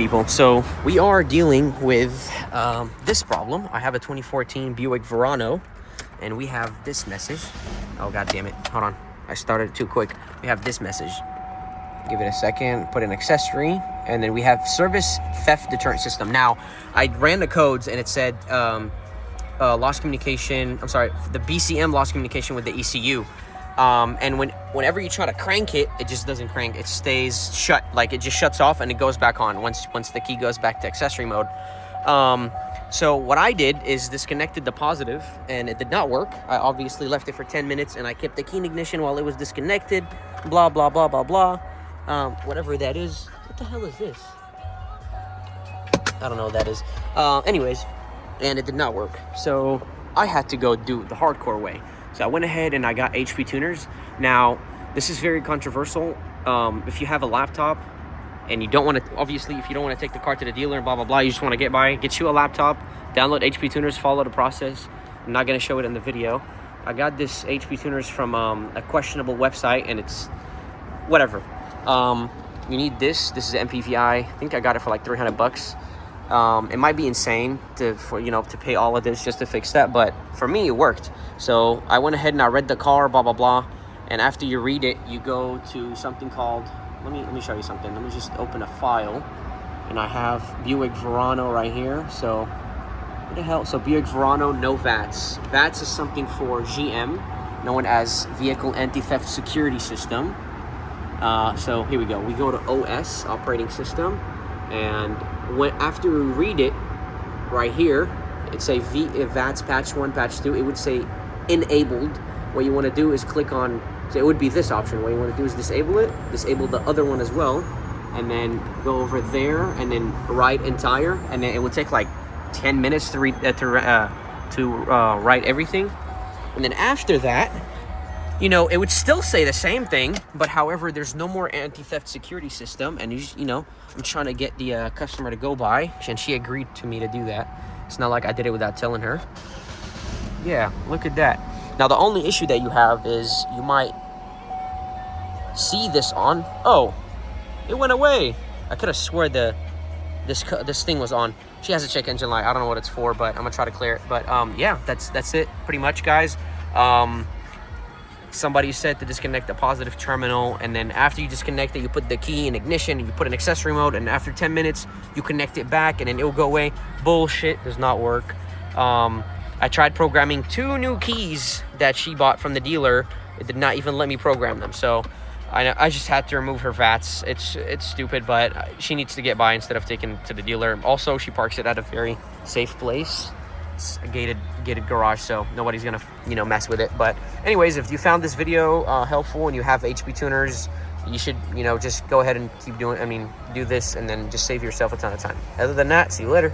People, so we are dealing with this problem. I have a 2014 Buick Verano, and we have this message. Oh, god damn it, hold on, I started too quick. We have this message. Give it a second, put an accessory, and then we have service theft deterrent system. Now, I ran the codes and it said lost communication, I'm sorry, the BCM lost communication with the ECU. And whenever you try to crank it, it just doesn't crank. It stays shut, like it just shuts off and it goes back on once the key goes back to accessory mode. So what I did is disconnected the positive, and it did not work. I obviously left it for 10 minutes, and I kept the key in ignition while it was disconnected. Blah blah blah blah blah. Whatever that is. What the hell is this? I don't know what that is. Anyways, and it did not work. So I had to go do the hardcore way. So I went ahead and I got HP tuners. Now, this is very controversial. If you have a laptop and you don't want to, obviously, if you don't want to take the car to the dealer and blah, blah, blah, you just want to get you a laptop, download HP tuners, follow the process. I'm not going to show it in the video. I got this HP tuners from a questionable website, and it's whatever. You need this. This is MPVI. I think I got it for like 300 bucks. It might be insane to pay all of this just to fix that, but for me it worked. So I went ahead and I read the car, blah blah blah, and after you read it, you go to something called, let me show you something. Let me just open a file, and I have Buick Verano right here. So what the hell? So Buick Verano, no VATS. VATS is something for GM, known as Vehicle Anti-Theft Security System. So here we go. We go to OS, operating system, and after we read it right here, it say VATS patch 1, patch 2. It would say enabled. What you want to do is click on, so it would be this option. What you want to do is disable it, disable the other one as well, and then go over there and then write entire, and then it would take like 10 minutes to write everything. And then after that, it would still say the same thing, but however, there's no more anti-theft security system, and I'm trying to get the customer to go by, and she agreed to me to do that. It's not like I did it without telling her. Yeah, look at that. Now, the only issue that you have is you might see this on. Oh, it went away. I could have swore this thing was on. She has a check engine light. I don't know what it's for, but I'm gonna try to clear it. But yeah, that's it pretty much, guys. Somebody said to disconnect the positive terminal, and then after you disconnect it, you put the key in ignition and you put an accessory mode, and after 10 minutes you connect it back and then it will go away. Bullshit, does not work. I tried programming 2 new keys that she bought from the dealer. It did not even let me program them, so I just had to remove her VATS. It's stupid, but she needs to get by instead of taking it to the dealer. Also, she parks it at a very safe place. It's a gated garage, so nobody's gonna mess with it. But anyways, if you found this video helpful and you have HP tuners, you should just go ahead and do this, and then just save yourself a ton of time. Other than that, see you later.